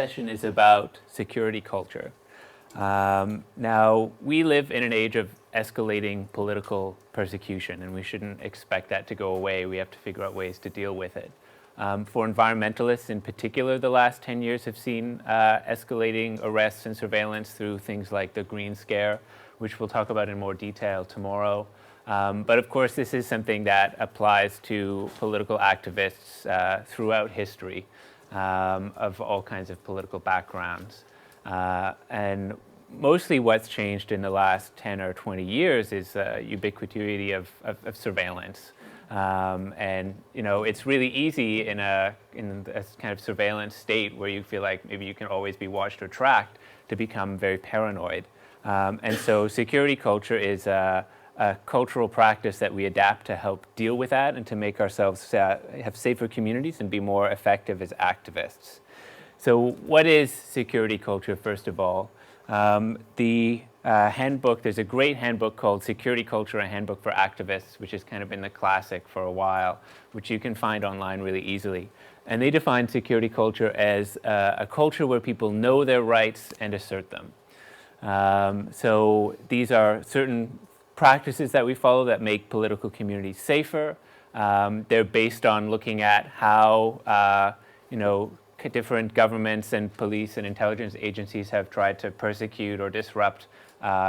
session is about security culture. Now, we live in an age of escalating political persecution, and we shouldn't expect that to go away. We have to figure out ways to deal with it. For environmentalists in particular, the last 10 years have seen escalating arrests and surveillance through things like the Green Scare, which we'll talk about in more detail tomorrow. But of course, this is something that applies to political activists throughout history of all kinds of political backgrounds. And mostly what's changed in the last 10 or 20 years is ubiquity of surveillance. And it's really easy in a kind of surveillance state where you feel like maybe you can always be watched or tracked to become very paranoid. And so security culture is a cultural practice that we adapt to help deal with that and to make ourselves have safer communities and be more effective as activists. So what is security culture, first of all? The handbook, there's a great handbook called Security Culture, a Handbook for Activists, which has kind of been the classic for a while, which you can find online really easily. And they define security culture as a culture where people know their rights and assert them. So these are certain practices that we follow that make political communities safer. They're based on looking at how, different governments and police and intelligence agencies have tried to persecute or disrupt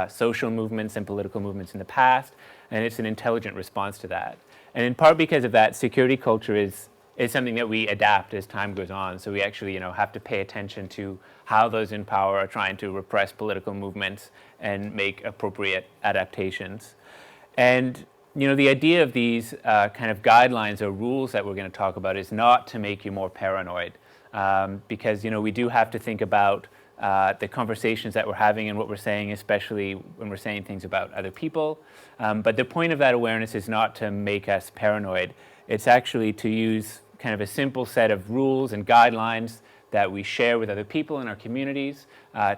social movements and political movements in the past, and it's an intelligent response to that. And in part because of that, security culture is something that we adapt as time goes on. So we actually, have to pay attention to how those in power are trying to repress political movements and make appropriate adaptations. And the idea of these kind of guidelines or rules that we're going to talk about is not to make you more paranoid. Because we do have to think about the conversations that we're having and what we're saying, especially when we're saying things about other people. But the point of that awareness is not to make us paranoid. It's actually to use kind of a simple set of rules and guidelines that we share with other people in our communities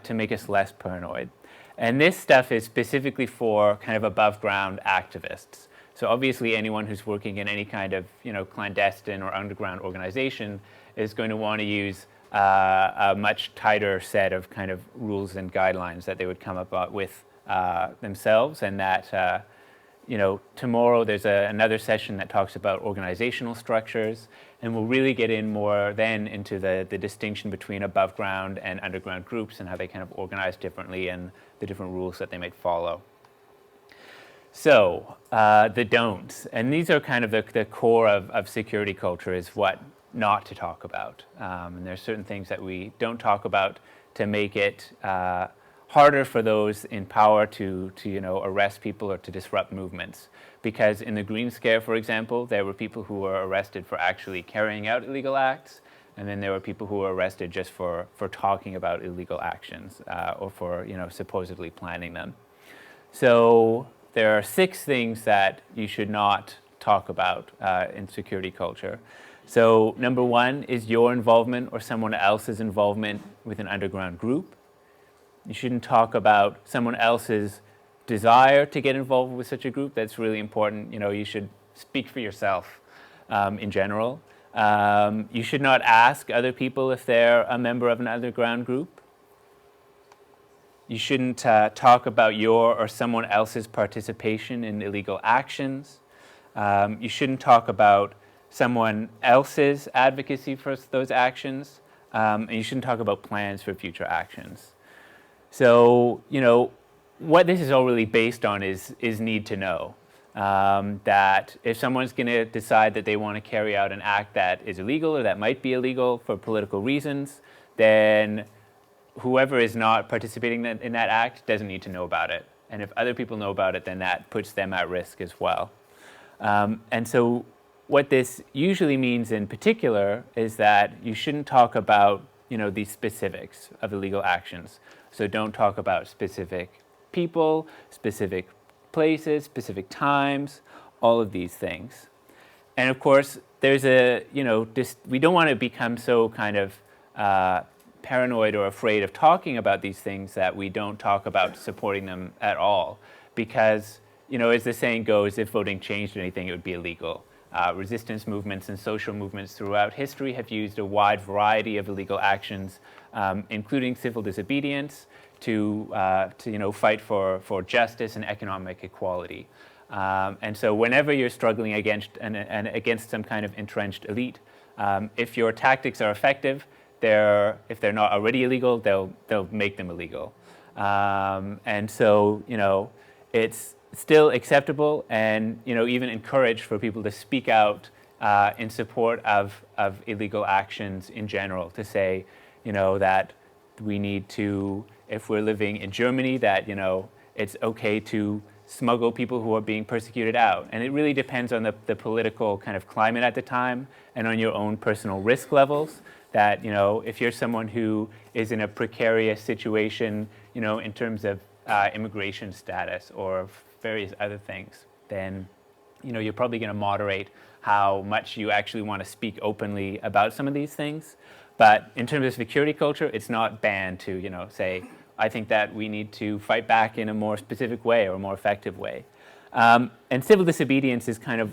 to make us less paranoid. And this stuff is specifically for kind of above ground activists. So obviously anyone who's working in any kind of clandestine or underground organization is going to want to use a much tighter set of kind of rules and guidelines that they would come up with themselves. And that, tomorrow there's another session that talks about organizational structures, and we'll really get in more then into the distinction between above ground and underground groups and how they kind of organize differently and the different rules that they might follow. So the don'ts, and these are kind of the core of security culture, is what not to talk about. And there's certain things that we don't talk about to make it harder for those in power to arrest people or to disrupt movements. Because in the Green Scare, for example, there were people who were arrested for actually carrying out illegal acts, and then there were people who were arrested just for talking about illegal actions or for supposedly planning them. So there are 6 things that you should not talk about in security culture. So number 1 is your involvement or someone else's involvement with an underground group. You shouldn't talk about someone else's desire to get involved with such a group. That's really important. You should speak for yourself in general. You should not ask other people if they're a member of an underground group. You shouldn't talk about your or someone else's participation in illegal actions. You shouldn't talk about someone else's advocacy for those actions, and you shouldn't talk about plans for future actions. So, what this is all really based on is need to know. That if someone's going to decide that they want to carry out an act that is illegal or that might be illegal for political reasons, then whoever is not participating in that act doesn't need to know about it. And if other people know about it, then that puts them at risk as well. And so what this usually means in particular is that you shouldn't talk about the specifics of illegal actions. So don't talk about specific people, specific places, specific times, all of these things. And of course, there's we don't want to become so kind of paranoid or afraid of talking about these things that we don't talk about supporting them at all. Because, as the saying goes, if voting changed anything, it would be illegal. Resistance movements and social movements throughout history have used a wide variety of illegal actions including civil disobedience, to fight for justice and economic equality. And so whenever you're struggling against some kind of entrenched elite, if your tactics are effective, if they're not already illegal, they'll make them illegal. And so it's still acceptable and even encouraged for people to speak out in support of illegal actions in general, to say that we need to, if we're living in Germany, that it's okay to smuggle people who are being persecuted out. And it really depends on the political kind of climate at the time and on your own personal risk levels, that if you're someone who is in a precarious situation in terms of immigration status or various other things, then you're probably going to moderate how much you actually want to speak openly about some of these things. But in terms of security culture, it's not banned to say, I think that we need to fight back in a more specific way or a more effective way. And civil disobedience is can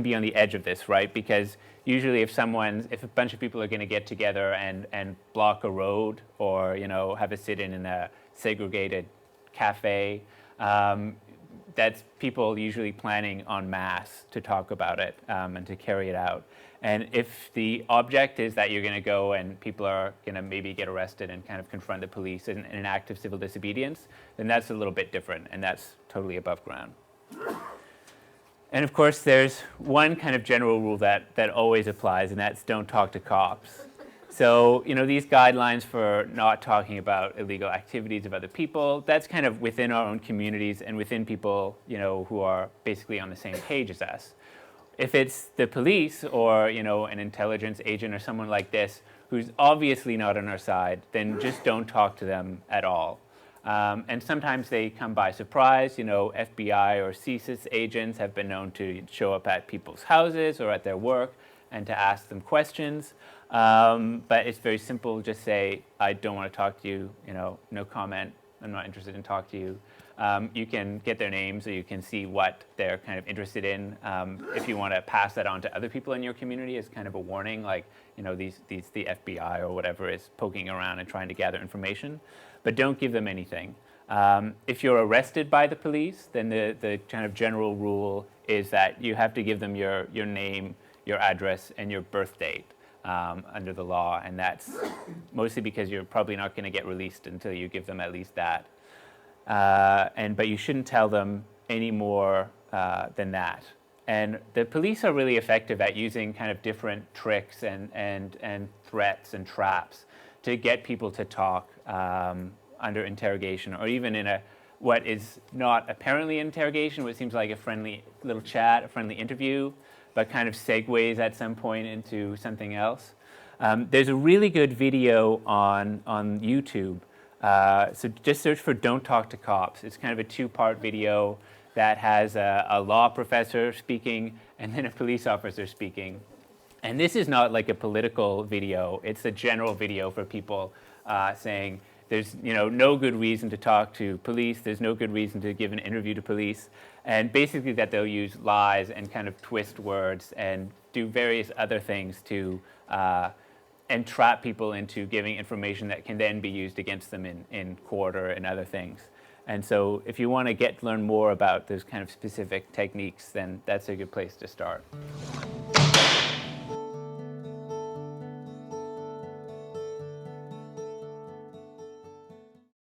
be on the edge of this, right? Because usually if a bunch of people are going to get together and block a road or have a sit-in in a segregated cafe, that's people usually planning en masse to talk about it and to carry it out. And if the object is that you're going to go and people are going to maybe get arrested and kind of confront the police in an act of civil disobedience, then that's a little bit different, and that's totally above ground. And of course, there's one kind of general rule that always applies, and that's don't talk to cops. So, these guidelines for not talking about illegal activities of other people, that's kind of within our own communities and within people, who are basically on the same page as us. If it's the police or, an intelligence agent or someone like this who's obviously not on our side, then just don't talk to them at all. And sometimes they come by surprise. FBI or CSIS agents have been known to show up at people's houses or at their work and to ask them questions. But it's very simple. Just say, I don't want to talk to you, no comment. I'm not interested in talking to you. You can get their names or you can see what they're kind of interested in. If you want to pass that on to other people in your community as kind of a warning, like, the FBI or whatever is poking around and trying to gather information. But don't give them anything. If you're arrested by the police, then the kind of general rule is that you have to give them your name, your address, and your birth date under the law. And that's mostly because you're probably not going to get released until you give them at least that. But you shouldn't tell them any more than that. And the police are really effective at using kind of different tricks and threats and traps to get people to talk under interrogation, or even in what is not apparently interrogation, what seems like a friendly little chat, a friendly interview, but kind of segues at some point into something else. There's a really good video on YouTube. So just search for Don't Talk to Cops. It's kind of a two-part video that has a law professor speaking and then a police officer speaking. And this is not like a political video. It's a general video for people saying there's no good reason to talk to police. There's no good reason to give an interview to police. And basically that they'll use lies and kind of twist words and do various other things to entrap people into giving information that can then be used against them in court or in other things. And so if you want to learn more about those kind of specific techniques, then that's a good place to start.